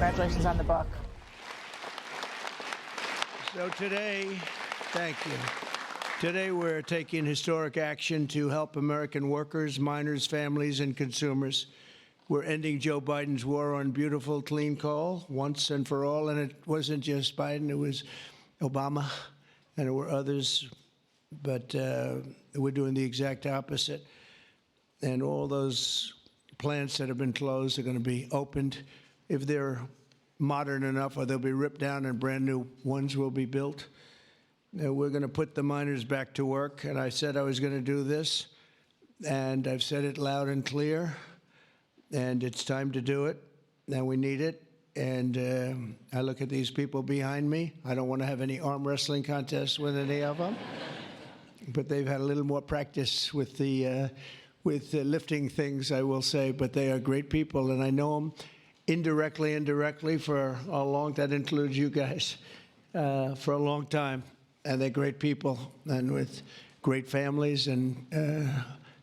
Congratulations on the book. So today, thank you. Today we're taking historic action to help American workers, miners, families, and consumers. We're ending Joe Biden's war on beautiful, clean coal once and for all. And it wasn't just Biden, it was Obama, and there were others. But we're doing the exact opposite. And all those plants that have been closed are going to be opened. If they're modern enough, or they'll be ripped down and brand new ones will be built. We're going to put the miners back to work. And I said I was going to do this. And I've said it loud and clear. And it's time to do it. And we need it. And I look at these people behind me. I don't want to have any arm wrestling contests with any of them. But they've had a little more practice with the lifting things, I will say. But they are great people, and I know them indirectly for a long, that includes you guys, for a long time. And they're great people, and with great families, and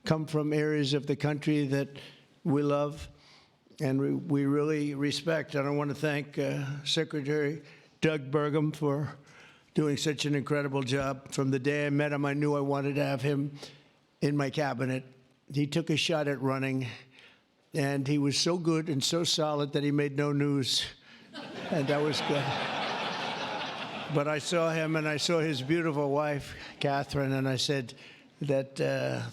come from areas of the country that we love and we really respect. And I want to thank Secretary Doug Burgum for doing such an incredible job. From the day I met him, I knew I wanted to have him in my cabinet. He took a shot at running, and he was so good and so solid that he made no news, and that was good. But I saw him, and I saw his beautiful wife, Catherine, and I said that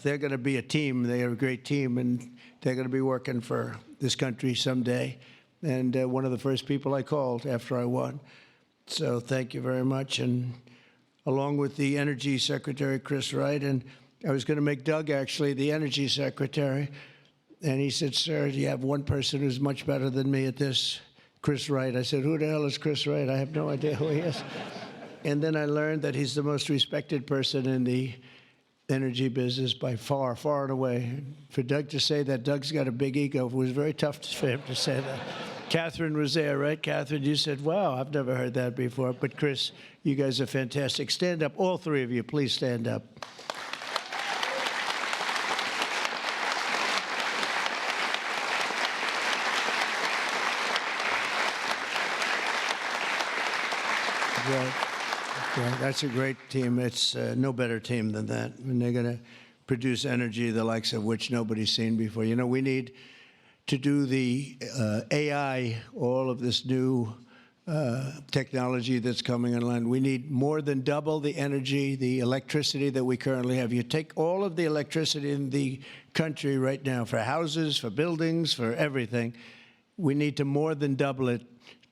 they're going to be a team. They are a great team, and they're going to be working for this country someday. And one of the first people I called after I won. So thank you very much. And along with the Energy Secretary, Chris Wright, and I was going to make Doug, actually, the Energy Secretary. And he said, sir, you have one person who's much better than me at this, Chris Wright. I said, who the hell is Chris Wright? I have no idea who he is. And then I learned that he's the most respected person in the energy business by far, far and away. For Doug to say that Doug's got a big ego, it was very tough for him to say that. Catherine was there, right? Catherine, you said, wow, I've never heard that before. But Chris, you guys are fantastic. Stand up, all three of you, please stand up. That's a great team. It's no better team than that. And they're going to produce energy the likes of which nobody's seen before. You know, we need to do the AI, all of this new technology that's coming online. We need more than double the energy, the electricity that we currently have. You take all of the electricity in the country right now for houses, for buildings, for everything. We need to more than double it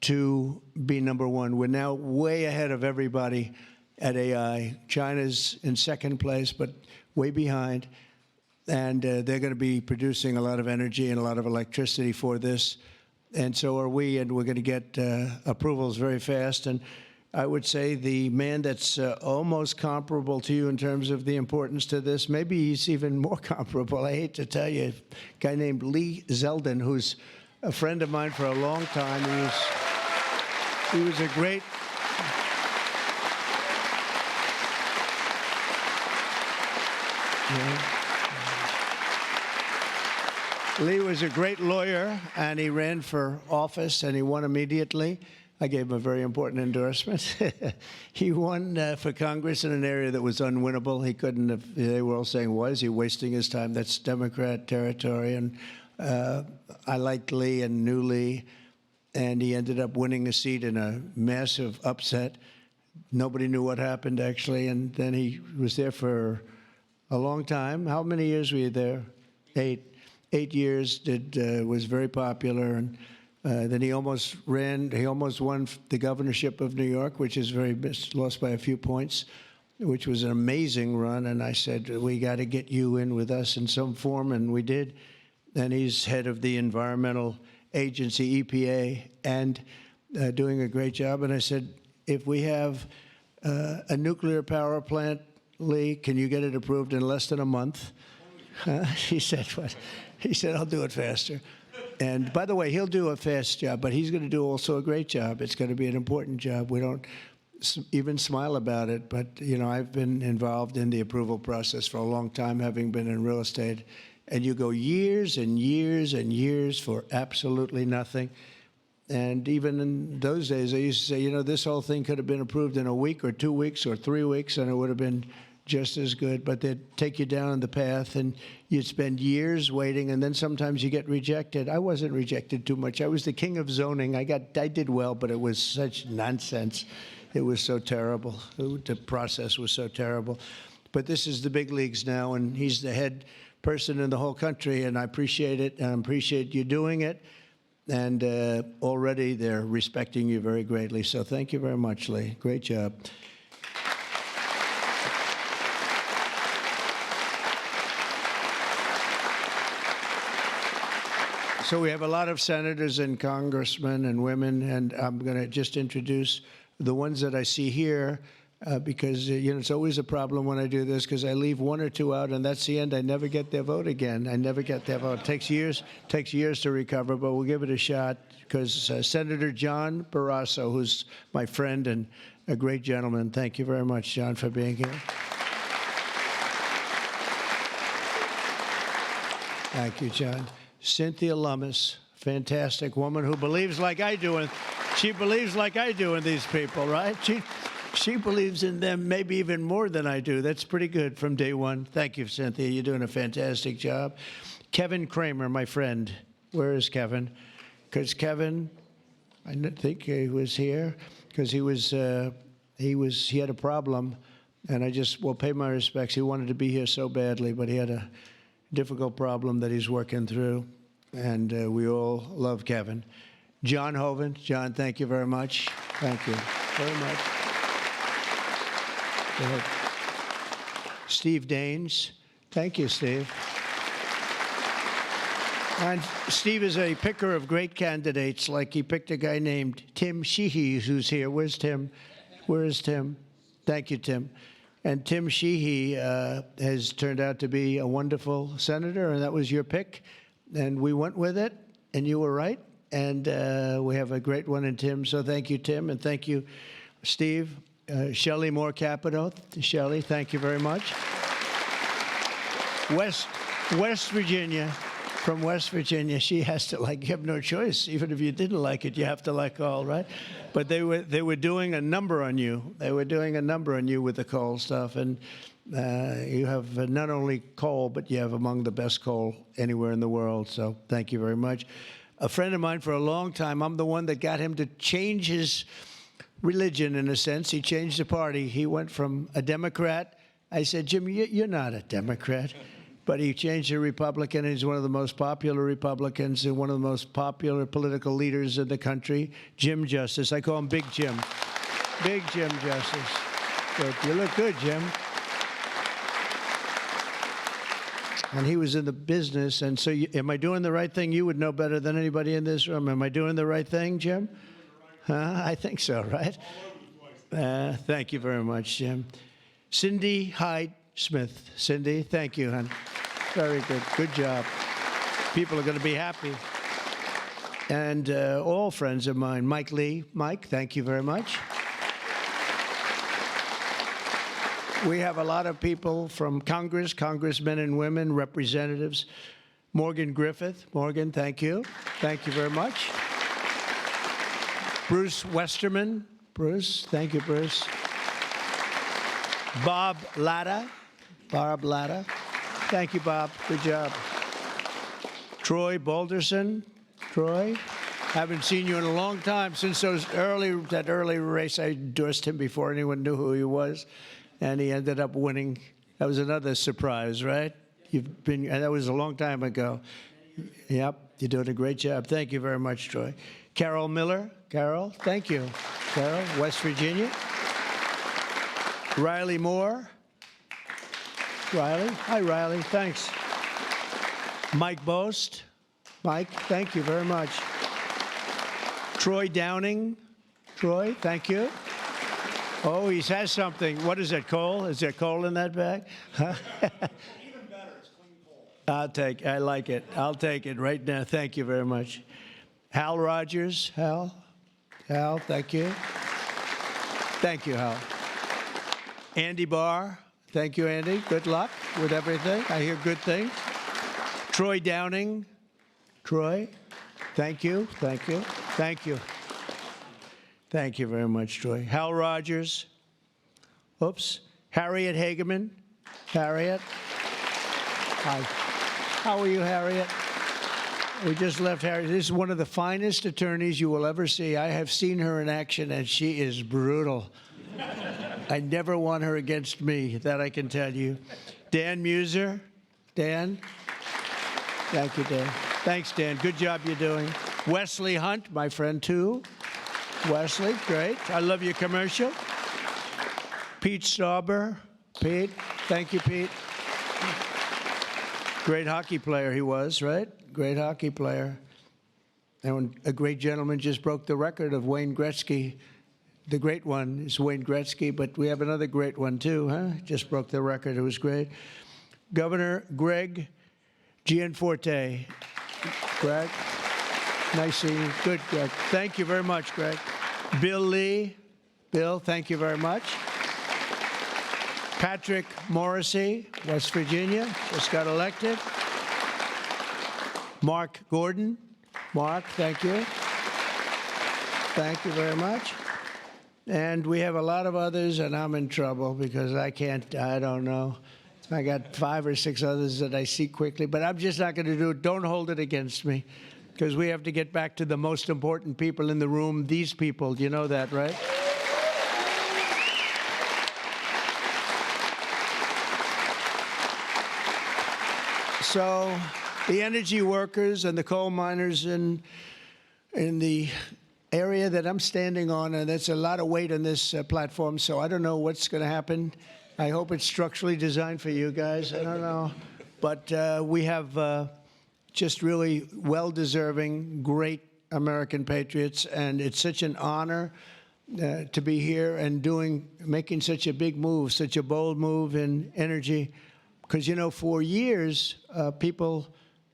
to be number one. We're now way ahead of everybody at AI. China's in second place, but way behind. And they're going to be producing a lot of energy and a lot of electricity for this. And so are we, and we're going to get approvals very fast. And I would say the man that's almost comparable to you in terms of the importance to this, maybe he's even more comparable, I hate to tell you, a guy named Lee Zeldin, who's a friend of mine for a long time. He was a great... Lee was a great lawyer, and he ran for office, and he won immediately. I gave him a very important endorsement. He won for Congress in an area that was unwinnable. He couldn't have... They were all saying, why is he wasting his time? That's Democrat territory. And I liked Lee and knew Lee, and he ended up winning a seat in a massive upset. Nobody knew what happened, actually, and then he was there for a long time. How many years were you there? 8 years. Was very popular, and then he almost ran. He almost won the governorship of New York, which is lost by a few points, which was an amazing run. And I said, we got to get you in with us in some form, and we did. And he's head of the environmental agency, EPA, and doing a great job. And I said, if we have a nuclear power plant, Lee, can you get it approved in less than a month? He said, what? He said, I'll do it faster. And by the way, he'll do a fast job, but he's going to do also a great job. It's going to be an important job. We don't even smile about it, but, you know, I've been involved in the approval process for a long time, having been in real estate. And you go years and years and years for absolutely nothing. And even in those days, I used to say, you know, this whole thing could have been approved in a week or 2 weeks or 3 weeks, and it would have been just as good. But they'd take you down the path, and you'd spend years waiting, and then sometimes you get rejected. I wasn't rejected too much. I was the king of zoning. I did well, but it was such nonsense. It was so terrible. The process was so terrible. But this is the big leagues now, and he's the head person in the whole country, and I appreciate it, and I appreciate you doing it. And already they're respecting you very greatly. So thank you very much, Lee. Great job. So we have a lot of senators and congressmen and women, and I'm going to just introduce the ones that I see here. Because, you know, it's always a problem when I do this because I leave 1 or 2 out, and that's the end. I never get their vote again. I never get their vote. It takes years to recover, but we'll give it a shot because Senator John Barrasso, who's my friend and a great gentleman. Thank you very much, John, for being here. Thank you, John. Cynthia Lummis, fantastic woman who believes like I do, and she believes like I do in these people, right? She believes in them maybe even more than I do. That's pretty good from day one. Thank you, Cynthia. You're doing a fantastic job. Kevin Kramer, my friend. Where is Kevin? Because Kevin, I think he was here because he had a problem, and I just will pay my respects. He wanted to be here so badly, but he had a difficult problem that he's working through, and we all love Kevin. John Hoven. John, thank you very much. Thank you very much. Go ahead. Steve Daines. Thank you, Steve. And Steve is a picker of great candidates, like he picked a guy named Tim Sheehy, who's here. Where's Tim? Where is Tim? Thank you, Tim. And Tim Sheehy has turned out to be a wonderful senator, and that was your pick. And we went with it, and you were right. And we have a great one in Tim. So thank you, Tim, and thank you, Steve. Shelley Moore Capito. Shelley, thank you very much. West Virginia, from West Virginia, she has to you have no choice. Even if you didn't like it, you have to like all, right? But they were doing a number on you. They were doing a number on you with the coal stuff. And you have not only coal, but you have among the best coal anywhere in the world. So thank you very much. A friend of mine for a long time, I'm the one that got him to change his religion, in a sense. He changed the party. He went from a Democrat. I said, Jim, you're not a Democrat. But he changed to Republican. He's one of the most popular Republicans and one of the most popular political leaders in the country. Jim Justice. I call him Big Jim. Big Jim Justice. Good. You look good, Jim. And he was in the business. And so am I doing the right thing? You would know better than anybody in this room. Am I doing the right thing, Jim? I think so, right? Thank you very much, Jim. Cindy Hyde Smith. Cindy, thank you, hon. Very good. Good job. People are going to be happy. And all friends of mine. Mike Lee. Mike, thank you very much. We have a lot of people from Congress, congressmen and women, representatives. Morgan Griffith. Morgan, thank you. Thank you very much. Bruce Westerman. Bruce, thank you, Bruce. Bob Latta. Bob Latta. Thank you, Bob. Good job. Troy Balderson. Troy, haven't seen you in a long time. Since that early race, I endorsed him before anyone knew who he was, and he ended up winning. That was another surprise, right? That was a long time ago. Yep, you're doing a great job. Thank you very much, Troy. Carol Miller. Carol, thank you. Carol, West Virginia. Riley Moore. Riley. Hi, Riley. Thanks. Mike Bost. Mike, thank you very much. Troy Downing. Troy, thank you. Oh, he has something. What is that, coal? Is there coal in that bag? Huh? Even better, it's clean coal. I like it. I'll take it right now. Thank you very much. Hal Rogers. Hal, thank you. Thank you, Hal. Andy Barr. Thank you, Andy. Good luck with everything. I hear good things. Troy Downing. Troy, thank you. Thank you. Thank you. Thank you very much, Troy. Hal Rogers. Oops. Harriet Hageman. Harriet. Hi. How are you, Harriet? We just left Harriet. This is one of the finest attorneys you will ever see. I have seen her in action, and she is brutal. I never want her against me, that I can tell you. Dan Muser. Dan. Thank you, Dan. Thanks, Dan. Good job you're doing. Wesley Hunt, my friend, too. Wesley, great. I love your commercial. Pete Stauber. Pete. Thank you, Pete. Great hockey player he was, right? Great hockey player. And a great gentleman just broke the record of Wayne Gretzky. The great one is Wayne Gretzky, but we have another great one, too, huh? Just broke the record. It was great. Governor Greg Gianforte. Greg, nice seeing you. Good, Greg. Thank you very much, Greg. Bill Lee. Bill, thank you very much. Patrick Morrissey, West Virginia, just got elected. Mark Gordon. Mark, thank you. Thank you very much. And we have a lot of others, and I'm in trouble because I don't know. I got 5 or 6 others that I see quickly, but I'm just not going to do it. Don't hold it against me because we have to get back to the most important people in the room, these people. You know that, right? So the energy workers and the coal miners in the area that I'm standing on, and there's a lot of weight on this platform, so I don't know what's going to happen. I hope it's structurally designed for you guys. I don't know. But we have just really well-deserving, great American patriots, and it's such an honor to be here and making such a big move, such a bold move in energy. Because, you know, for years, people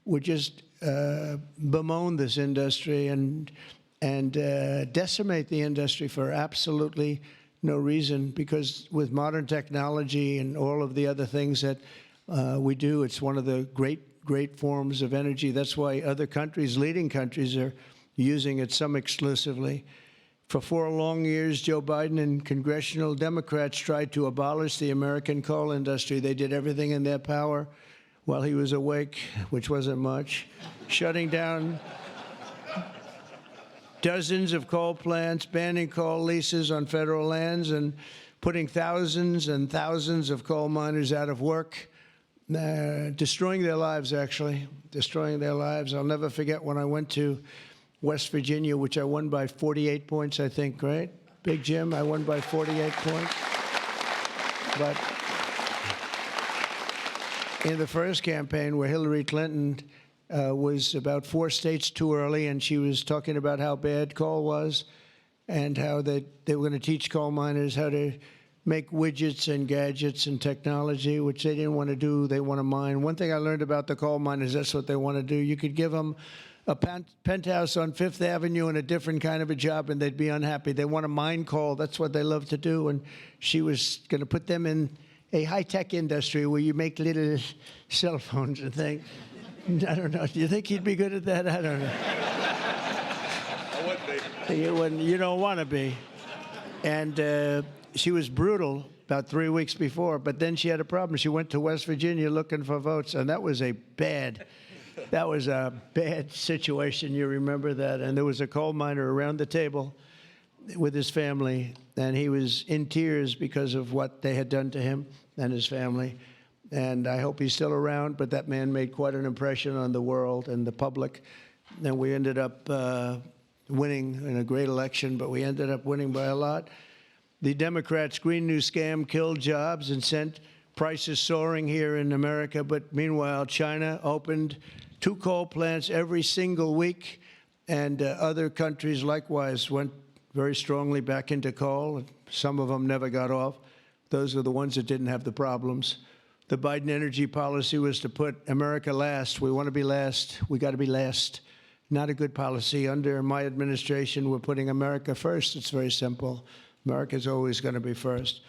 would just bemoan this industry and decimate the industry for absolutely no reason, because with modern technology and all of the other things that we do, it's one of the great forms of energy. That's why other countries, leading countries, are using it, some exclusively. For 4 long years, Joe Biden and congressional Democrats tried to abolish the American coal industry. They did everything in their power while he was awake, which wasn't much, shutting down dozens of coal plants, banning coal leases on federal lands, and putting thousands and thousands of coal miners out of work, destroying their lives, actually, destroying their lives. I'll never forget when I went to West Virginia, which I won by 48 points, I think, right? Big Jim, I won by 48 points. But in the first campaign where Hillary Clinton was about 4 states too early, and she was talking about how bad coal was and how they were going to teach coal miners how to make widgets and gadgets and technology, which they didn't want to do. They want to mine. One thing I learned about the coal miners, that's what they want to do. You could give them a penthouse on Fifth Avenue and a different kind of a job, and they'd be unhappy. They want to mine coal. That's what they love to do. And she was going to put them in a high-tech industry where you make little cell phones and things. I don't know. Do you think he'd be good at that? I don't know. I wouldn't be. You wouldn't. You don't want to be. And she was brutal about 3 weeks before, but then she had a problem. She went to West Virginia looking for votes, and that was a bad situation. You remember that? And there was a coal miner around the table with his family, and he was in tears because of what they had done to him and his family. And I hope he's still around, but that man made quite an impression on the world and the public. And we ended up winning in a great election, but we ended up winning by a lot. The Democrats' Green New Scam killed jobs and sent prices soaring here in America. But meanwhile, China opened 2 coal plants every single week, and other countries likewise went very strongly back into coal. Some of them never got off. Those are the ones that didn't have the problems. The Biden energy policy was to put America last. We want to be last. We got to be last. Not a good policy. Under my administration, we're putting America first. It's very simple. America's always going to be first.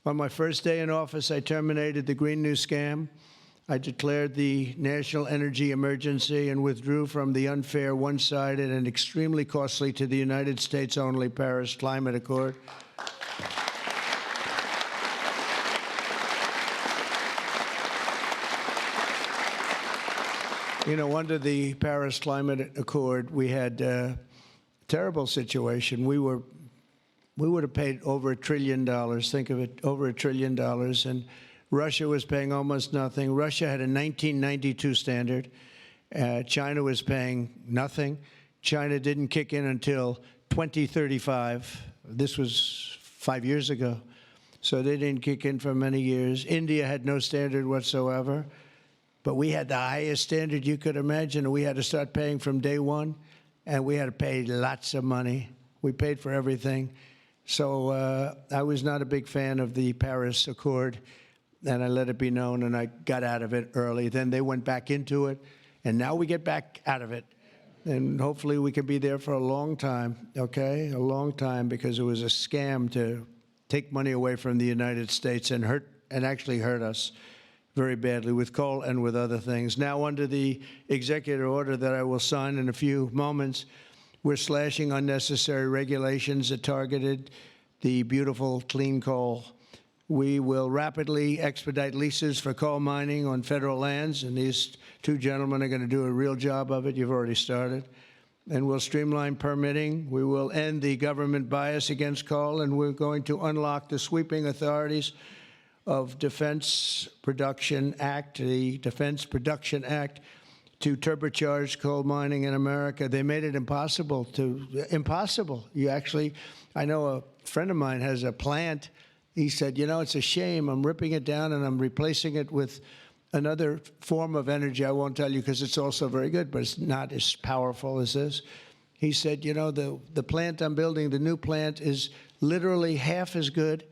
On my first day in office, I terminated the Green New Scam. I declared the national energy emergency and withdrew from the unfair, one-sided, and extremely costly to the United States only Paris Climate Accord. You know, under the Paris Climate Accord, we had a terrible situation. We would have paid over $1 trillion. Think of it, over $1 trillion. And Russia was paying almost nothing. Russia had a 1992 standard. China was paying nothing. China didn't kick in until 2035. This was 5 years ago. So they didn't kick in for many years. India had no standard whatsoever. But we had the highest standard you could imagine, and we had to start paying from day one, and we had to pay lots of money. We paid for everything. So I was not a big fan of the Paris Accord, and I let it be known, and I got out of it early. Then they went back into it, and now we get back out of it. And hopefully we can be there for a long time, okay? A long time, because it was a scam to take money away from the United States and actually hurt us very badly with coal and with other things. Now, under the executive order that I will sign in a few moments, we're slashing unnecessary regulations that targeted the beautiful clean coal. We will rapidly expedite leases for coal mining on federal lands, and these two gentlemen are going to do a real job of it. You've already started. And we'll streamline permitting. We will end the government bias against coal, and we're going to unlock the sweeping authorities of Defense Production Act, the Defense Production Act, to turbocharge coal mining in America. They made it impossible. You actually, I know a friend of mine has a plant. He said, you know, it's a shame. I'm ripping it down and I'm replacing it with another form of energy. I won't tell you because it's also very good, but it's not as powerful as this. He said, you know, the plant I'm building, the new plant, is literally half as good.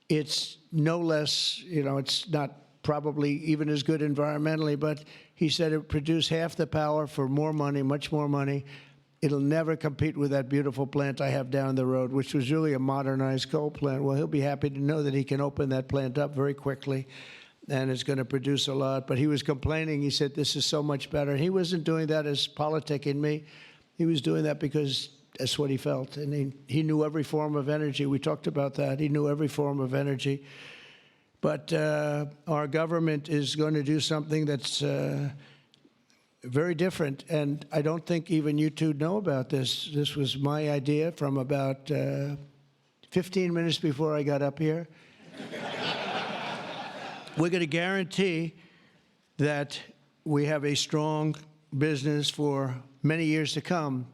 It's no less, you know, it's not probably even as good environmentally, but he said it produced half the power for more money, much more money. It'll never compete with that beautiful plant I have down the road, which was really a modernized coal plant. Well, he'll be happy to know that he can open that plant up very quickly, and it's going to produce a lot. But he was complaining. He said, this is so much better. He wasn't doing that as politicking me. He was doing that because that's what he felt. And he knew every form of energy. We talked about that. He knew every form of energy. But our government is going to do something that's very different. And I don't think even you two know about this. This was my idea from about 15 minutes before I got up here. We're going to guarantee that we have a strong business for many years to come,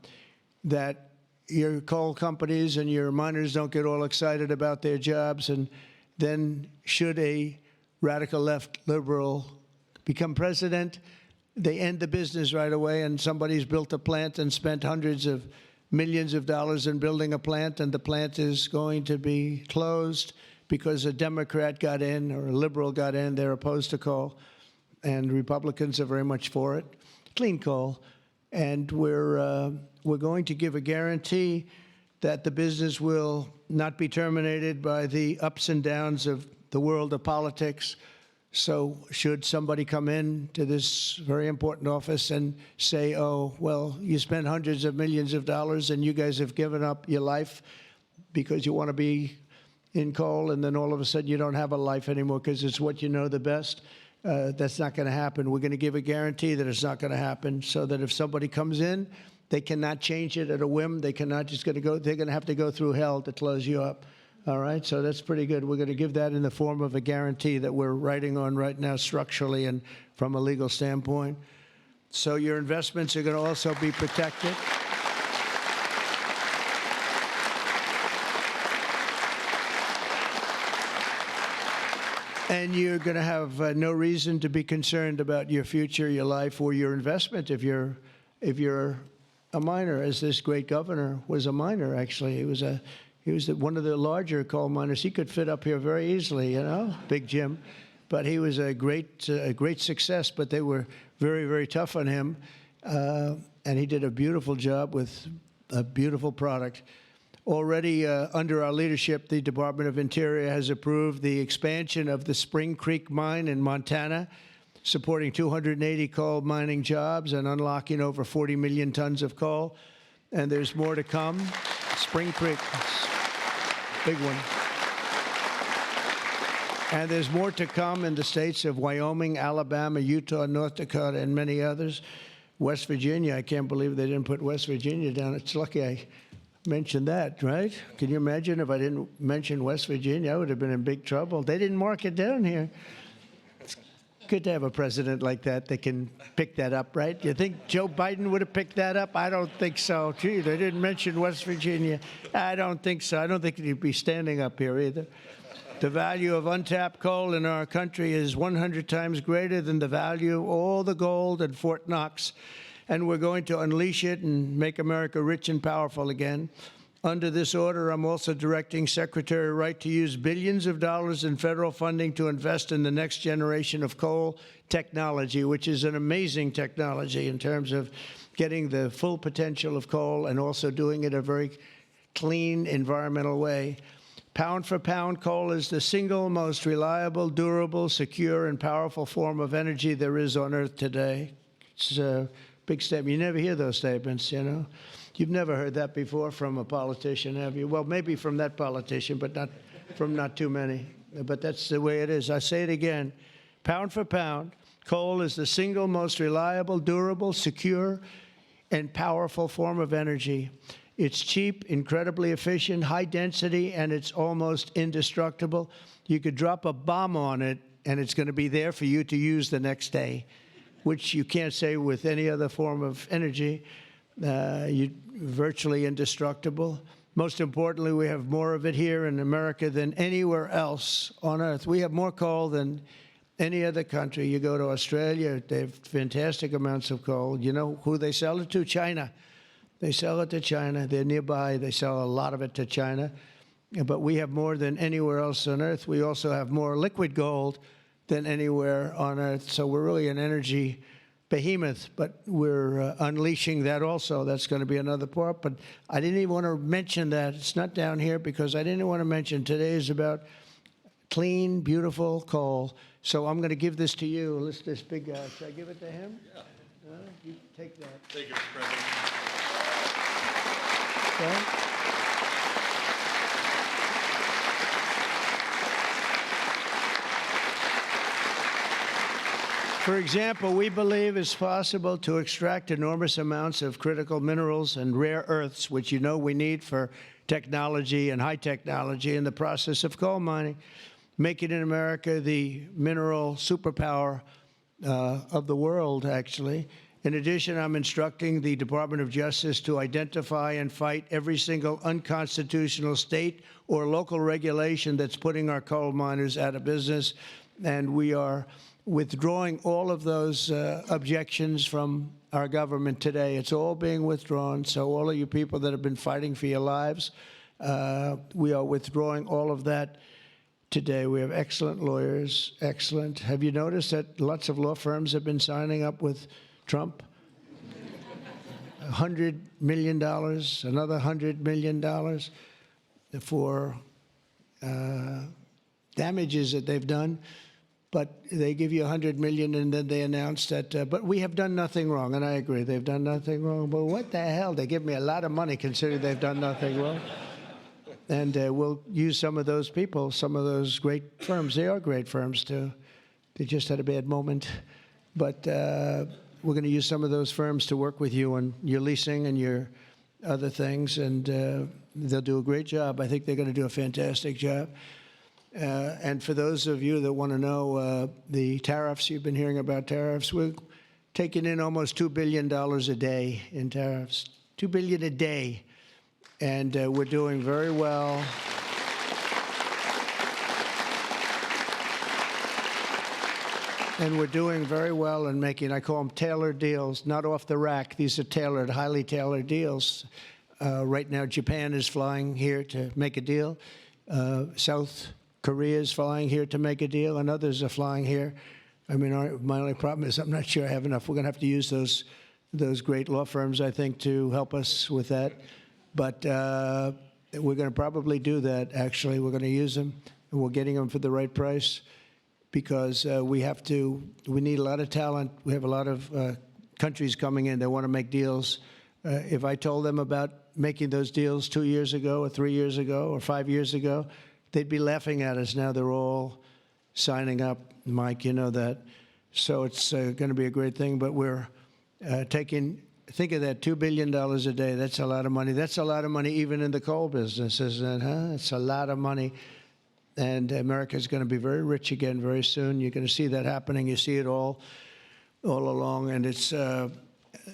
that your coal companies and your miners don't get all excited about their jobs, and then should a radical left liberal become president, they end the business right away, and somebody's built a plant and spent hundreds of millions of dollars in building a plant, and the plant is going to be closed because a Democrat got in or a liberal got in. They're opposed to coal, and Republicans are very much for it, clean coal. And we're going to give a guarantee that the business will not be terminated by the ups and downs of the world of politics. So should somebody come in to this very important office and say, oh, well, you spent hundreds of millions of dollars and you guys have given up your life because you want to be in coal, and then all of a sudden you don't have a life anymore because it's what you know the best, that's not going to happen. We're going to give a guarantee that it's not going to happen, so that if somebody comes in, they cannot change it at a whim. They cannot just going to go, they're going to have to go through hell to close you up. All right, so that's pretty good. We're going to give that in the form of a guarantee that we're writing on right now structurally and from a legal standpoint. So your investments are going to also be protected. And you're going to have no reason to be concerned about your future, your life, or your investment if you're a miner, as this great governor was a miner, actually. He was one of the larger coal miners. He could fit up here very easily, you know, Big Jim. But he was a great success, but they were very, very tough on him. And he did a beautiful job with a beautiful product. Already under our leadership, the Department of Interior has approved the expansion of the Spring Creek mine in Montana supporting 280 coal mining jobs and unlocking over 40 million tons of coal. And there's more to come. Spring Creek, big one. And there's more to come in the states of Wyoming, Alabama, Utah, North Dakota, and many others. West Virginia, I can't believe they didn't put West Virginia down. It's lucky I mentioned that, right? Can you imagine if I didn't mention West Virginia? I would have been in big trouble. They didn't mark it down here. It's good to have a president like that that can pick that up, right? You think Joe Biden would have picked that up? I don't think so. Gee, they didn't mention West Virginia. I don't think so. I don't think he'd be standing up here either. The value of untapped coal in our country is 100 times greater than the value of all the gold at Fort Knox. And we're going to unleash it and make America rich and powerful again. Under this order, I'm also directing Secretary Wright to use billions of dollars in federal funding to invest in the next generation of coal technology, which is an amazing technology in terms of getting the full potential of coal and also doing it in a very clean, environmental way. Pound for pound, coal is the single most reliable, durable, secure, and powerful form of energy there is on Earth today. It's a big statement. You never hear those statements, you know. You've never heard that before from a politician, have you? Well, maybe from that politician, but not from not too many. But that's the way it is. I say it again. Pound for pound, coal is the single most reliable, durable, secure, and powerful form of energy. It's cheap, incredibly efficient, high density, and it's almost indestructible. You could drop a bomb on it, and it's going to be there for you to use the next day, which you can't say with any other form of energy. You're virtually indestructible. Most importantly, we have more of it here in America than anywhere else on Earth. We have more coal than any other country. You go to Australia, they have fantastic amounts of coal. You know who they sell it to? China. They sell it to China. They're nearby. They sell a lot of it to China. But we have more than anywhere else on Earth. We also have more liquid gold than anywhere on Earth. So we're really an energy behemoth, but we're unleashing that also. That's going to be another part. But I didn't even want to mention that. It's not down here because I didn't want to mention today is about clean, beautiful coal. So I'm going to give this to you. This big guy. Should I give it to him? Yeah. You take that. Thank you, Mr. President. Okay. For example, we believe it's possible to extract enormous amounts of critical minerals and rare earths, which you know we need for technology and high technology in the process of coal mining, making in America the mineral superpower of the world, actually. In addition, I'm instructing the Department of Justice to identify and fight every single unconstitutional state or local regulation that's putting our coal miners out of business. And we are withdrawing all of those objections from our government today. It's all being withdrawn. So all of you people that have been fighting for your lives, we are withdrawing all of that today. We have excellent lawyers, excellent. Have you noticed that lots of law firms have been signing up with Trump? $100 million, another $100 million for damages that they've done. But they give you $100 million, and then they announce that, but we have done nothing wrong. And I agree, they've done nothing wrong. But what the hell? They give me a lot of money considering they've done nothing wrong. And we'll use some of those people, some of those great firms. They are great firms, too. They just had a bad moment. But we're going to use some of those firms to work with you on your leasing and your other things. And they'll do a great job. I think they're going to do a fantastic job. And for those of you that want to know the tariffs, you've been hearing about tariffs, we're taking in almost $2 billion a day in tariffs, $2 billion a day. And we're doing very well. And we're doing very well in making, I call them tailored deals, not off the rack. These are tailored, highly tailored deals. Right now, Japan is flying here to make a deal. South Korea is flying here to make a deal, and others are flying here. I mean, my only problem is I'm not sure I have enough. We're going to have to use those great law firms, I think, to help us with that. But we're going to probably do that, actually. We're going to use them, and we're getting them for the right price. because we need a lot of talent. We have a lot of countries coming in. They want to make deals. If I told them about making those deals 2 years ago or 3 years ago or 5 years ago, they'd be laughing at us. Now they're all signing up. Mike, you know that. So it's going to be a great thing. But we're think of that, $2 billion a day. That's a lot of money. That's a lot of money even in the coal business, isn't it? Huh? It's a lot of money. And America is going to be very rich again very soon. You're going to see that happening. You see it all along. And it's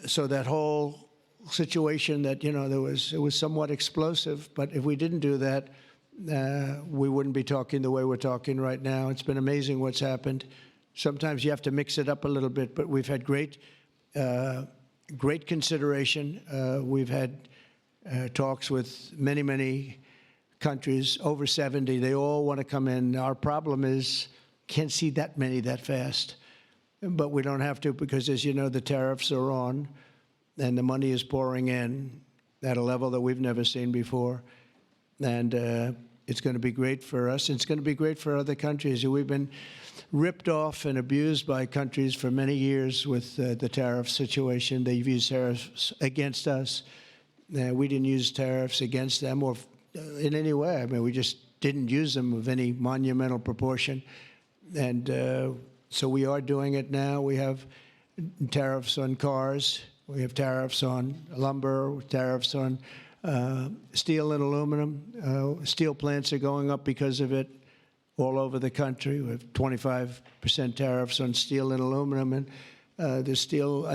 so that whole situation that, you know, it was somewhat explosive. But if we didn't do that, we wouldn't be talking the way we're talking right now. It's been amazing what's happened. Sometimes you have to mix it up a little bit, but we've had great consideration. We've had talks with many countries, over 70. They all want to come in. Our problem is can't see that many that fast. But we don't have to because, as you know, the tariffs are on and the money is pouring in at a level that we've never seen before. And it's going to be great for us. It's going to be great for other countries. We've been ripped off and abused by countries for many years with the tariff situation. They've used tariffs against us. We didn't use tariffs against them or in any way. I mean, we just didn't use them of any monumental proportion. And so we are doing it now. We have tariffs on cars. We have tariffs on lumber, tariffs on steel and aluminum. Steel plants are going up because of it all over the country. We have 25% tariffs on steel and aluminum. And I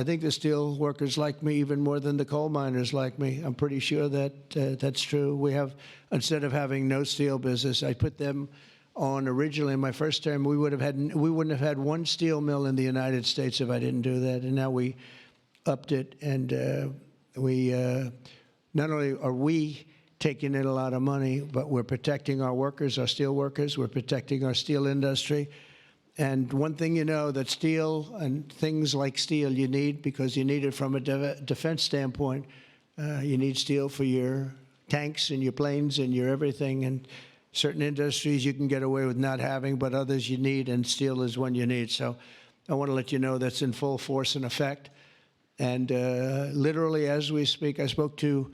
think the steel workers like me even more than the coal miners like me. I'm pretty sure that that's true. We have, instead of having no steel business, I put them on originally in my first term. We wouldn't have had one steel mill in the United States if I didn't do that. And now we upped it, and we not only are we taking in a lot of money, but we're protecting our workers, our steel workers. We're protecting our steel industry. And one thing you know, that steel and things like steel you need, because you need it from a defense standpoint. You need steel for your tanks and your planes and your everything. And certain industries you can get away with not having, but others you need, and steel is one you need. So I want to let you know that's in full force and effect. And literally, as we speak, I spoke to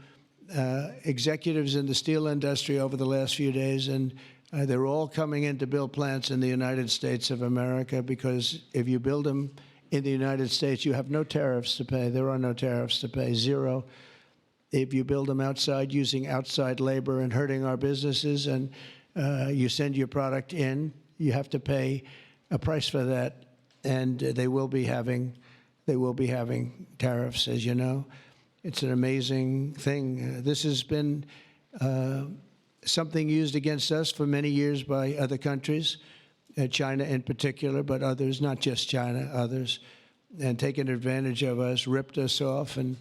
executives in the steel industry over the last few days, and they're all coming in to build plants in the United States of America, because if you build them in the United States, you have no tariffs to pay. There are no tariffs to pay, zero. If you build them outside using outside labor and hurting our businesses, and you send your product in, you have to pay a price for that, and they will be having tariffs, as you know. It's an amazing thing. This has been something used against us for many years by other countries, China in particular, but others, not just China, others, and taken advantage of us, ripped us off, and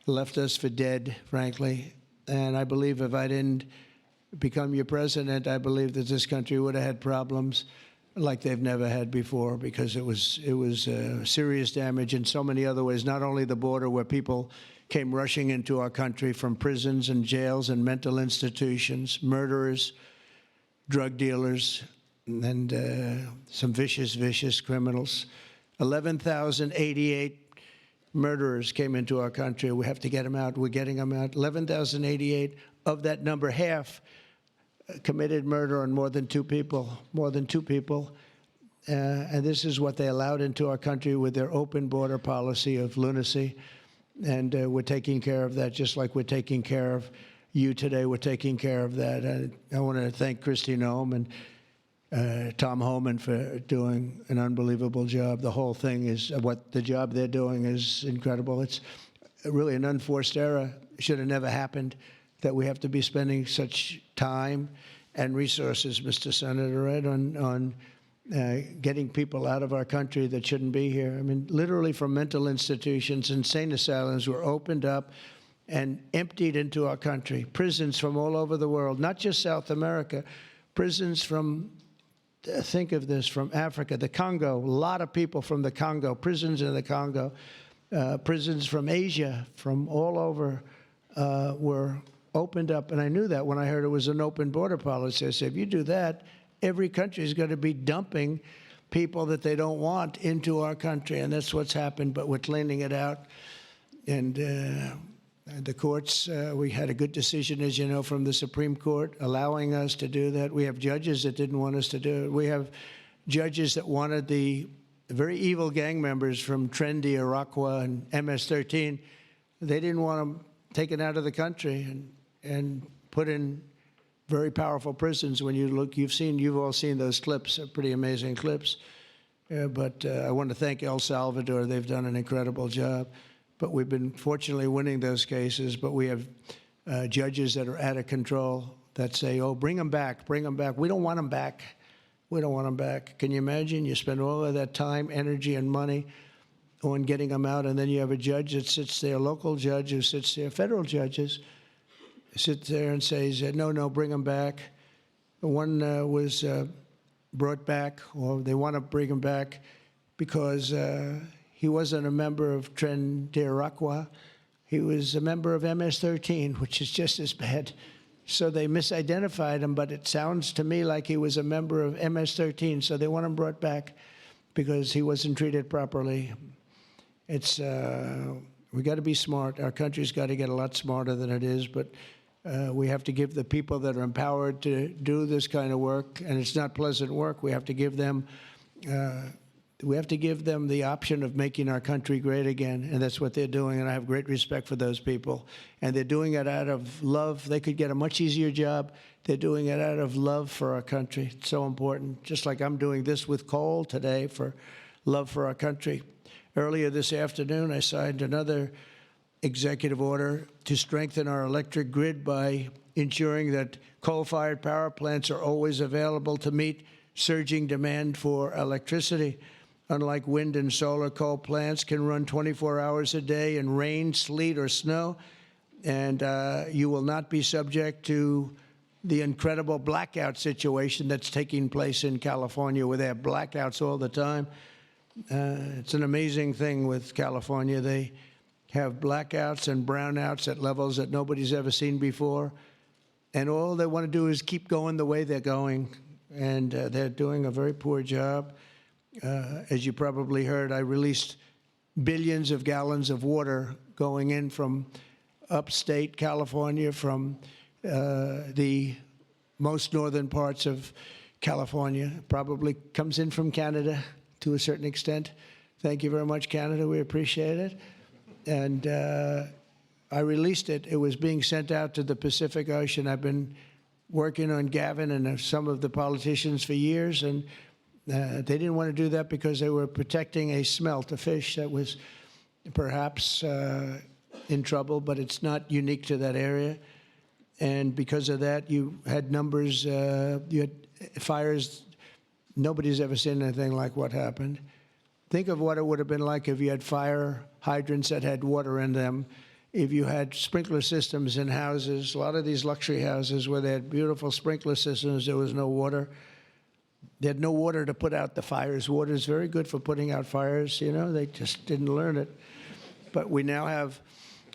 left us for dead, frankly. And I believe if I didn't become your president, I believe that this country would have had problems like they've never had before, because it was serious damage in so many other ways, not only the border where people came rushing into our country from prisons and jails and mental institutions, murderers, drug dealers, and some vicious criminals. 11,088 murderers came into our country. We have to get them out. We're getting them out. 11,088. Of that number, half committed murder on more than two people. And this is what they allowed into our country with their open border policy of lunacy. And we're taking care of that, just like we're taking care of you today. We're taking care of that. I want to thank Kristi Noem and Tom Homan for doing an unbelievable job. The whole thing is, the job they're doing is incredible. It's really an unforced error. It should have never happened, that we have to be spending such time and resources, Mr. Senator, right, on getting people out of our country that shouldn't be here. I mean, literally from mental institutions, insane asylums were opened up and emptied into our country. Prisons from all over the world, not just South America, prisons from, think of this, from Africa, the Congo, a lot of people from the Congo, prisons in the Congo, prisons from Asia, from all over were opened up. And I knew that when I heard it was an open border policy. I said, if you do that, every country is going to be dumping people that they don't want into our country, and that's what's happened, but we're cleaning it out. And the courts, we had a good decision, as you know, from the Supreme Court allowing us to do that. We have judges that didn't want us to do it. We have judges that wanted the very evil gang members from Trendy, Iroquois, and MS-13. They didn't want them taken out of the country and put in very powerful prisons. When you look, you've all seen those clips, pretty amazing clips. But I want to thank El Salvador. They've done an incredible job. But we've been fortunately winning those cases. But we have judges that are out of control that say, oh, bring them back, bring them back. We don't want them back. We don't want them back. Can you imagine? You spend all of that time, energy, and money on getting them out, and then you have a judge that sits there, a local judge who sits there, federal judges, sits there and says, no, no, bring them back. One was brought back, or they want to bring him back because he wasn't a member of Tren de Aragua. He was a member of MS-13, which is just as bad. So they misidentified him, but it sounds to me like he was a member of MS-13, so they want him brought back because he wasn't treated properly. It's we got to be smart. Our country's got to get a lot smarter than it is, but we have to give the people that are empowered to do this kind of work, and it's not pleasant work. We have to give them the option of making our country great again, and that's what they're doing, and I have great respect for those people. And they're doing it out of love. They could get a much easier job. They're doing it out of love for our country. It's so important, just like I'm doing this with coal today for love for our country. Earlier this afternoon, I signed another executive order to strengthen our electric grid by ensuring that coal-fired power plants are always available to meet surging demand for electricity. Unlike wind and solar, coal plants can run 24 hours a day in rain, sleet, or snow, and you will not be subject to the incredible blackout situation that's taking place in California, where they have blackouts all the time. It's an amazing thing with California. They have blackouts and brownouts at levels that nobody's ever seen before, and all they want to do is keep going the way they're going, and they're doing a very poor job. As you probably heard, I released billions of gallons of water going in from upstate California, from the most northern parts of California. Probably comes in from Canada to a certain extent. Thank you very much, Canada. We appreciate it. And I released it. It was being sent out to the Pacific Ocean. I've been working on Gavin and some of the politicians for years, and they didn't want to do that because they were protecting a smelt, a fish that was perhaps in trouble, but it's not unique to that area. And because of that, you had numbers, you had fires. Nobody's ever seen anything like what happened. Think of what it would have been like if you had fire hydrants that had water in them, if you had sprinkler systems in houses. A lot of these luxury houses where they had beautiful sprinkler systems, there was no water. They had no water to put out the fires. Water is very good for putting out fires. You know, they just didn't learn it. But we now have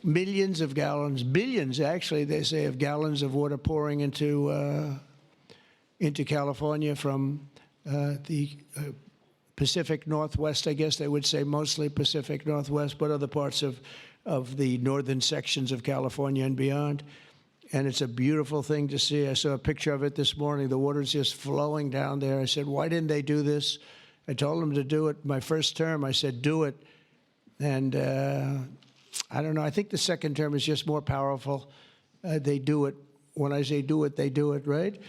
millions of gallons, billions actually, they say, of gallons of water pouring into California from the Pacific Northwest, I guess they would say, mostly Pacific Northwest, but other parts of the northern sections of California and beyond. And it's a beautiful thing to see. I saw a picture of it this morning. The water's just flowing down there. I said, why didn't they do this? I told them to do it. My first term, I said, do it. And I don't know. I think the second term is just more powerful. They do it. When I say do it, they do it, right?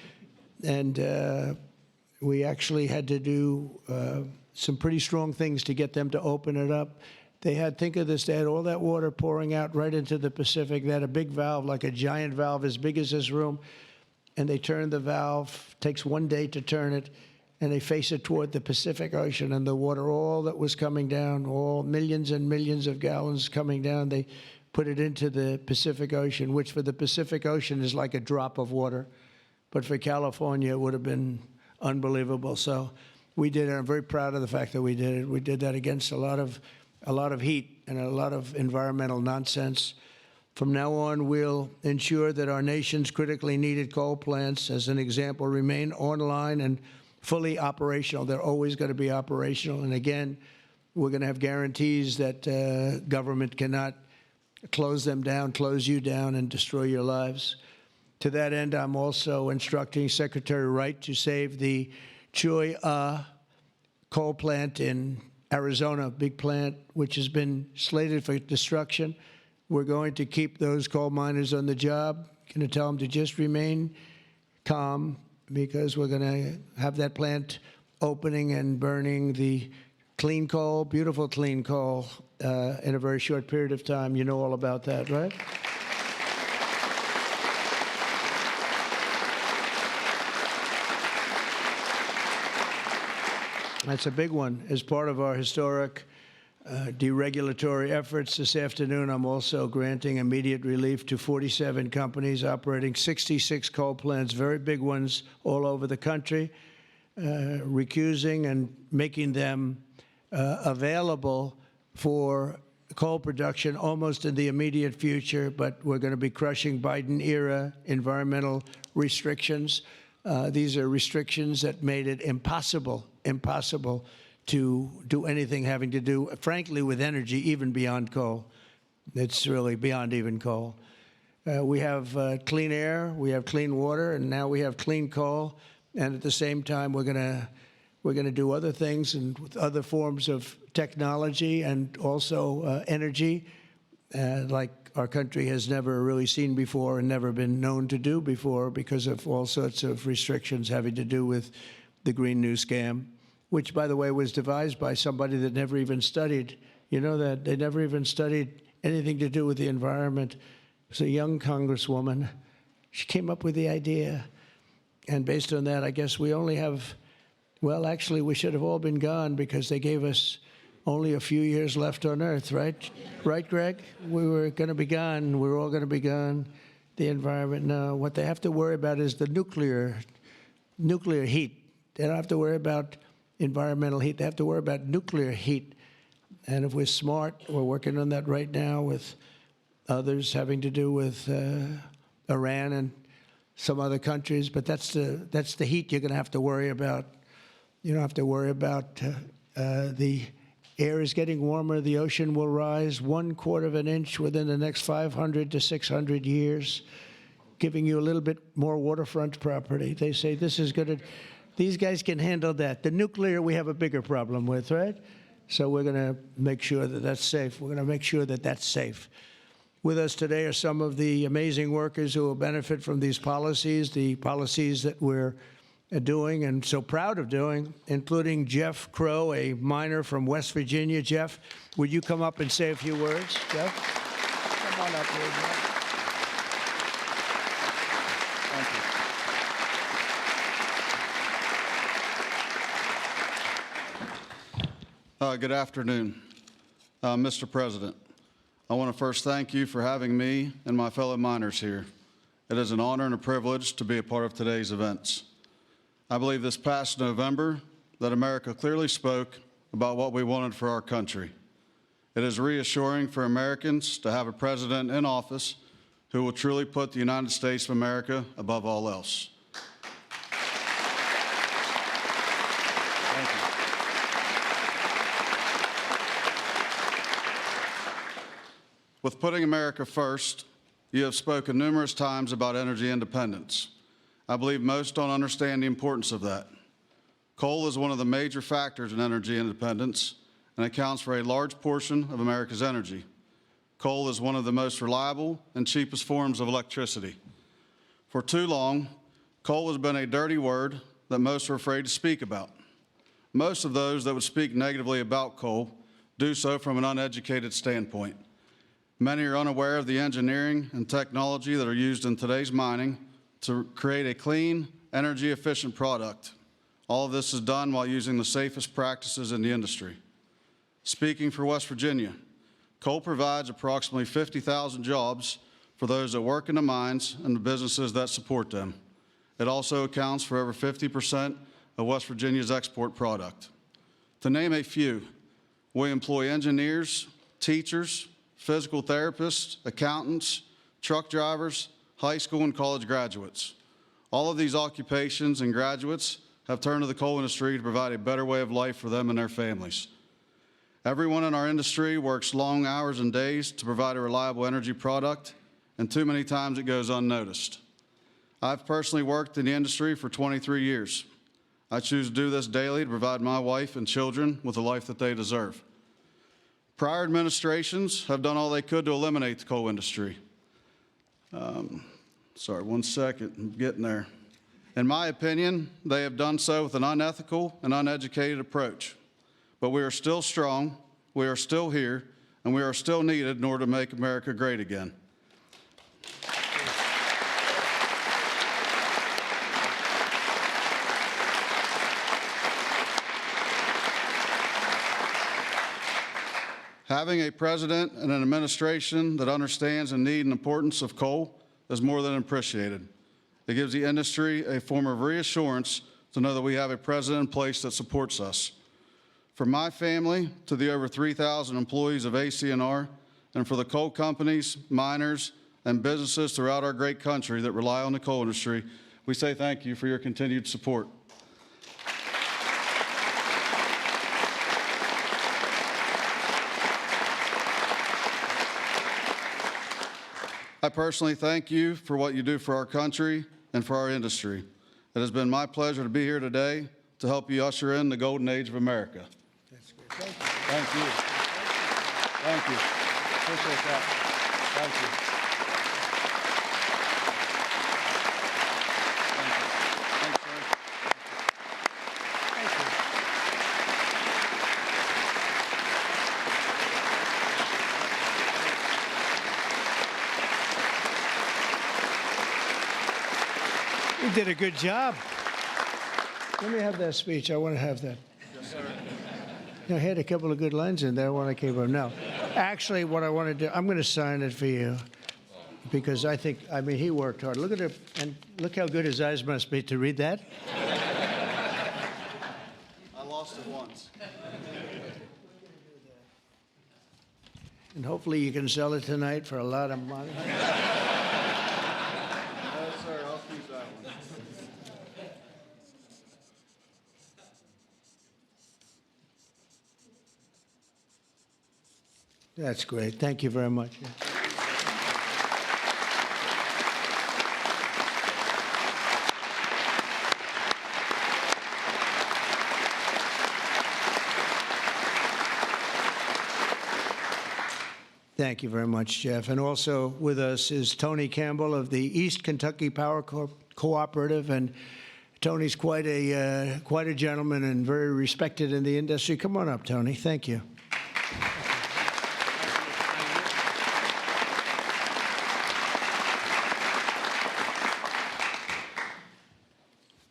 And we actually had to do some pretty strong things to get them to open it up. They had, think of this, they had all that water pouring out right into the Pacific. They had a big valve, like a giant valve as big as this room, and they turned the valve. Takes 1 day to turn it, and they face it toward the Pacific Ocean, and the water, all that was coming down, all millions and millions of gallons coming down, they put it into the Pacific Ocean, which for the Pacific Ocean is like a drop of water. But for California, it would have been unbelievable. So we did it. I'm very proud of the fact that we did it. We did that against a lot of heat and a lot of environmental nonsense. From now on, we'll ensure that our nation's critically needed coal plants, as an example, remain online and fully operational. They're always going to be operational. And again, we're going to have guarantees that government cannot close them down, close you down, and destroy your lives. To that end, I'm also instructing Secretary Wright to save the Choi coal plant in Arizona, big plant, which has been slated for destruction. We're going to keep those coal miners on the job. Going to tell them to just remain calm, because we're going to have that plant opening and burning the clean coal, beautiful clean coal, in a very short period of time. You know all about that, right? That's a big one. As part of our historic deregulatory efforts this afternoon, I'm also granting immediate relief to 47 companies operating 66 coal plants, very big ones all over the country, recusing and making them available for coal production almost in the immediate future. But we're going to be crushing Biden-era environmental restrictions. These are restrictions that made it impossible to do anything having to do, frankly, with energy, even beyond coal. It's really beyond even coal. We have clean air, we have clean water, and now we have clean coal. And at the same time, we're going to do other things and with other forms of technology and also energy, like our country has never really seen before and never been known to do before, because of all sorts of restrictions having to do with the Green New Scam, which, by the way, was devised by somebody that never even studied. You know that? They never even studied anything to do with the environment. It was a young congresswoman. She came up with the idea. And based on that, I guess we only have, well, actually, we should have all been gone, because they gave us only a few years left on Earth, right? Right, Greg? We were going to be gone. We're all going to be gone. The environment, no. What they have to worry about is the nuclear heat. They don't have to worry about environmental heat. They have to worry about nuclear heat. And if we're smart, we're working on that right now with others having to do with Iran and some other countries. But that's the heat you're going to have to worry about. You don't have to worry about the air is getting warmer. The ocean will rise 1/4 of an inch within the next 500 to 600 years, giving you a little bit more waterfront property. They say this is going to. These guys can handle that. The nuclear, we have a bigger problem with, right? So we're going to make sure that that's safe. We're going to make sure that that's safe. With us today are some of the amazing workers who will benefit from these policies, the policies that we're doing and so proud of doing, including Jeff Crow, a miner from West Virginia. Jeff, would you come up and say a few words? Jeff? Come on up here, Jeff. Good afternoon, Mr. President. I want to first thank you for having me and my fellow miners here. It is an honor and a privilege to be a part of today's events. I believe this past November that America clearly spoke about what we wanted for our country. It is reassuring for Americans to have a president in office who will truly put the United States of America above all else. Thank you. With putting America first, you have spoken numerous times about energy independence. I believe most don't understand the importance of that. Coal is one of the major factors in energy independence and accounts for a large portion of America's energy. Coal is one of the most reliable and cheapest forms of electricity. For too long, coal has been a dirty word that most are afraid to speak about. Most of those that would speak negatively about coal do so from an uneducated standpoint. Many are unaware of the engineering and technology that are used in today's mining to create a clean, energy-efficient product. All of this is done while using the safest practices in the industry. Speaking for West Virginia, coal provides approximately 50,000 jobs for those that work in the mines and the businesses that support them. It also accounts for over 50% of West Virginia's export product. To name a few, we employ engineers, teachers, physical therapists, accountants, truck drivers, high school and college graduates. All of these occupations and graduates have turned to the coal industry to provide a better way of life for them and their families. Everyone in our industry works long hours and days to provide a reliable energy product, and too many times it goes unnoticed. I've personally worked in the industry for 23 years. I choose to do this daily to provide my wife and children with the life that they deserve. Prior administrations have done all they could to eliminate the coal industry. Sorry, one second, I'm getting there. In my opinion, they have done so with an unethical and uneducated approach. But we are still strong, we are still here, and we are still needed in order to make America great again. Having a president and an administration that understands the need and importance of coal is more than appreciated. It gives the industry a form of reassurance to know that we have a president in place that supports us. From my family to the over 3,000 employees of ACNR, and for the coal companies, miners, and businesses throughout our great country that rely on the coal industry, we say thank you for your continued support. I personally thank you for what you do for our country and for our industry. It has been my pleasure to be here today to help you usher in the golden age of America. That's good. Thank you. Thank you. Thank you. Appreciate that. Thank you. Thank you. Thanks, sir. Thank you. You did a good job. Let me have that speech. I want to have that. Yes, sir. I had a couple of good lines in there when I came up. No, actually, what I want to do, I'm going to sign it for you because I mean, he worked hard. Look at it, and look how good his eyes must be to read that. I lost it once. And hopefully you can sell it tonight for a lot of money. No, sir, I'll keep that one. That's great. Thank you very much. Thank you very much, Jeff. And also with us is Tony Campbell of the East Kentucky Power Cooperative. And Tony's quite a gentleman and very respected in the industry. Come on up, Tony. Thank you.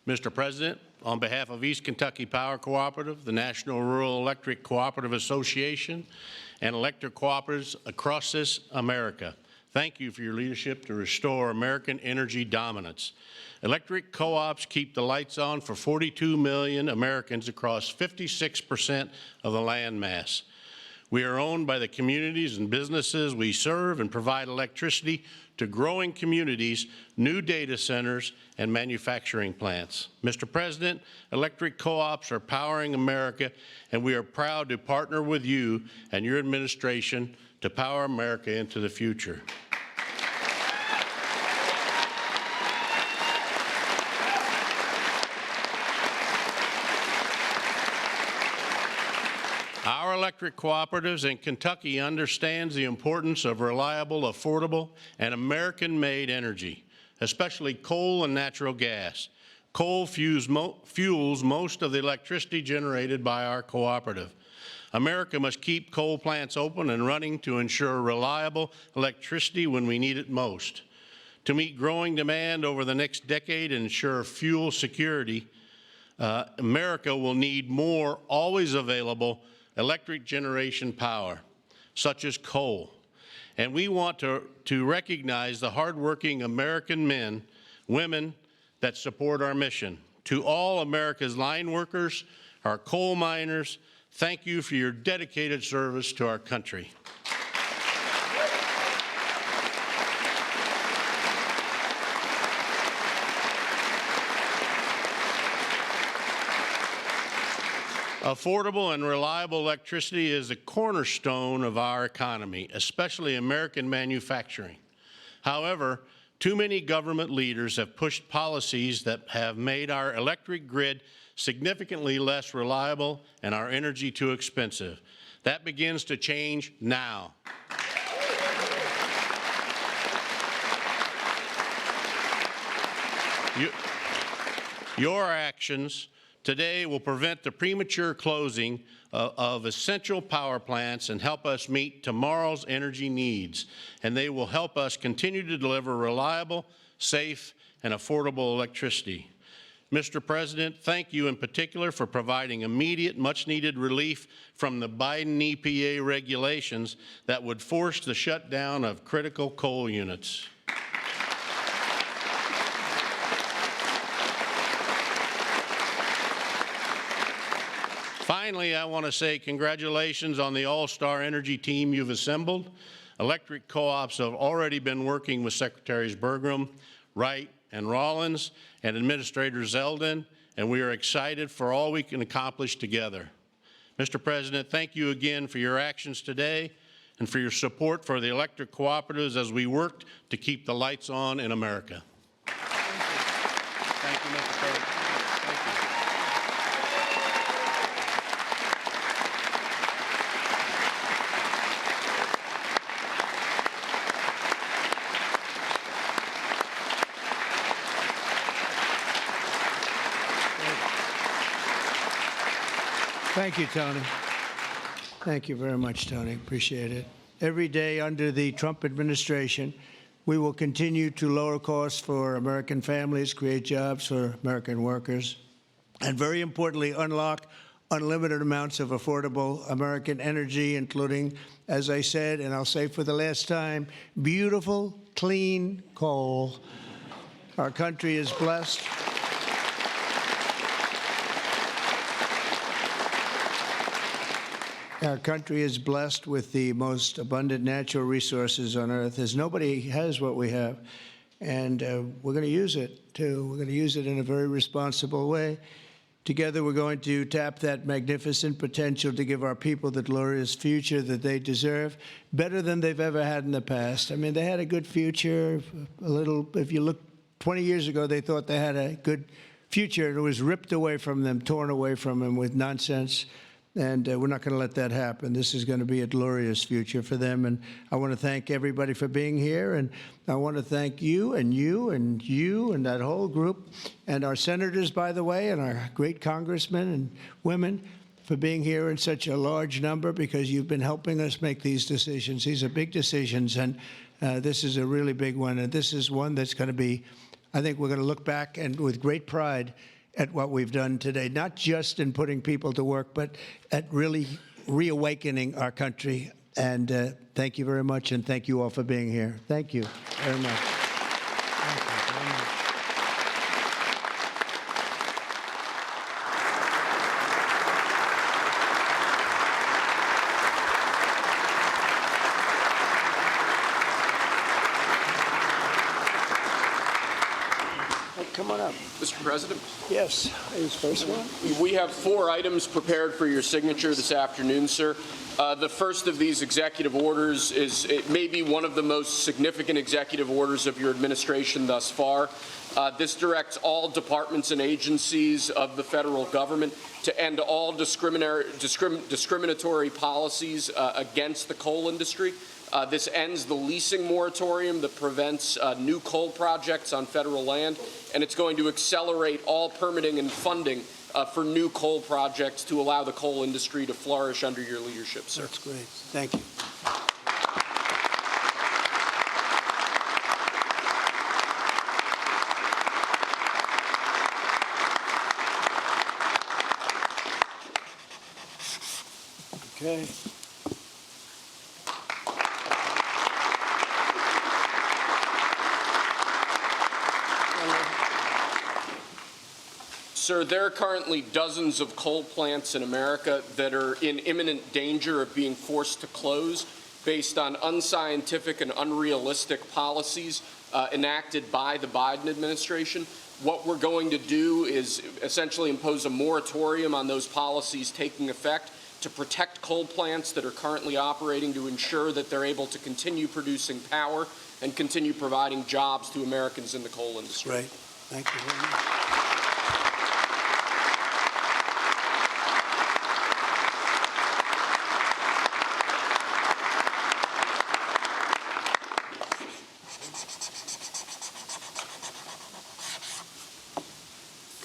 Mr. President, on behalf of East Kentucky Power Cooperative, the National Rural Electric Cooperative Association, and electric cooperatives across this America, thank you for your leadership to restore American energy dominance. Electric co-ops keep the lights on for 42 million Americans across 56% of the land mass. We are owned by the communities and businesses we serve and provide electricity to growing communities, new data centers, and manufacturing plants. Mr. President, electric co-ops are powering America, and we are proud to partner with you and your administration to power America into the future. Our electric cooperatives in Kentucky understands the importance of reliable, affordable, and American-made energy, especially coal and natural gas. Coal fuels most of the electricity generated by our cooperative. America must keep coal plants open and running to ensure reliable electricity when we need it most. To meet growing demand over the next decade and ensure fuel security, America will need more always available electric generation power, such as coal. And we want to recognize the hardworking American men, women that support our mission. To all America's line workers, our coal miners, thank you for your dedicated service to our country. Affordable and reliable electricity is a cornerstone of our economy, especially American manufacturing. However, too many government leaders have pushed policies that have made our electric grid significantly less reliable and our energy too expensive. That begins to change now. Your actions today will prevent the premature closing of essential power plants and help us meet tomorrow's energy needs. And they will help us continue to deliver reliable, safe, and affordable electricity. Mr. President, thank you in particular for providing immediate, much-needed relief from the Biden EPA regulations that would force the shutdown of critical coal units. Finally, I want to say congratulations on the all-star energy team you've assembled. Electric co-ops have already been working with Secretaries Bergrum, Wright, and Rollins, and Administrator Zeldin, and we are excited for all we can accomplish together. Mr. President, thank you again for your actions today and for your support for the electric cooperatives as we work to keep the lights on in America. Thank you, Mr. President. Thank you. Thank you, Tony. Thank you very much, Tony. Appreciate it. Every day under the Trump administration, we will continue to lower costs for American families, create jobs for American workers, and very importantly, unlock unlimited amounts of affordable American energy, including, as I said, and I'll say for the last time, beautiful, clean coal. Our country is blessed. Our country is blessed with the most abundant natural resources on earth, as nobody has what we have. And we're going to use it, too. We're going to use it in a very responsible way. Together, we're going to tap that magnificent potential to give our people the glorious future that they deserve, better than they've ever had in the past. I mean, they had a good future, a little, if you look 20 years ago, they thought they had a good future, and it was ripped away from them, torn away from them with nonsense. And we're not going to let that happen. This is going to be a glorious future for them. And I want to thank everybody for being here. And I want to thank you and you and you and that whole group and our senators, by the way, and our great congressmen and women for being here in such a large number, because you've been helping us make these decisions. These are big decisions, and this is a really big one. And this is one that's going to be, I think we're going to look back and with great pride at what we've done today, not just in putting people to work, but at really reawakening our country. And thank you very much, and thank you all for being here. Thank you very much. Thank you very much. Come on up. Mr. President, Yes, is first one. we have 4 items prepared for your signature this afternoon, sir. The first of these executive orders it may be one of the most significant executive orders of your administration thus far. This directs all departments and agencies of the federal government to end all discriminatory policies against the coal industry. This ends the leasing moratorium that prevents new coal projects on federal land, and it's going to accelerate all permitting and funding for new coal projects to allow the coal industry to flourish under your leadership, sir. That's great. Thank you. Okay. Sir, there are currently dozens of coal plants in America that are in imminent danger of being forced to close based on unscientific and unrealistic policies enacted by the Biden administration. What we're going to do is essentially impose a moratorium on those policies taking effect to protect coal plants that are currently operating, to ensure that they're able to continue producing power and continue providing jobs to Americans in the coal industry. Right. Thank you very much.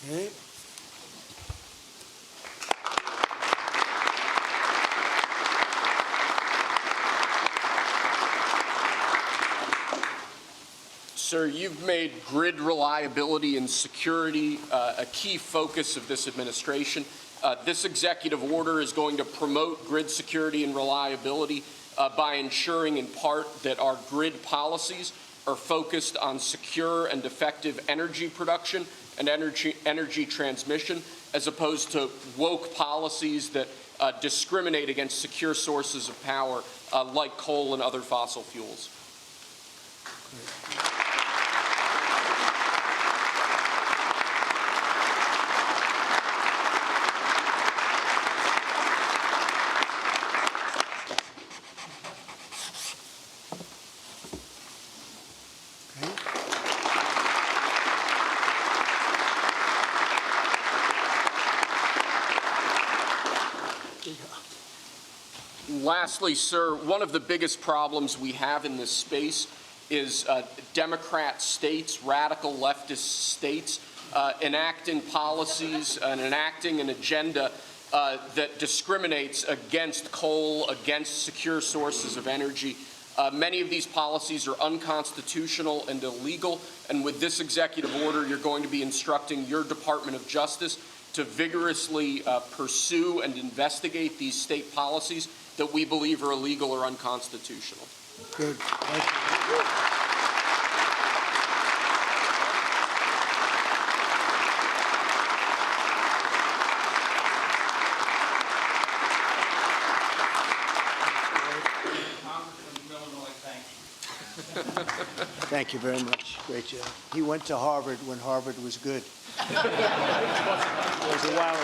Okay. Sir, you've made grid reliability and security a key focus of this administration. This executive order is going to promote grid security and reliability by ensuring in part that our grid policies are focused on secure and effective energy production and energy transmission, as opposed to woke policies that discriminate against secure sources of power like coal and other fossil fuels. Lastly, sir, one of the biggest problems we have in this space is Democrat states, radical leftist states, enacting policies and enacting an agenda that discriminates against coal, against secure sources of energy. Many of these policies are unconstitutional and illegal, and with this executive order, you're going to be instructing your Department of Justice to vigorously pursue and investigate these state policies that we believe are illegal or unconstitutional. Good. Thank you. Thank you very much. Great job. He went to Harvard when Harvard was good. It was a while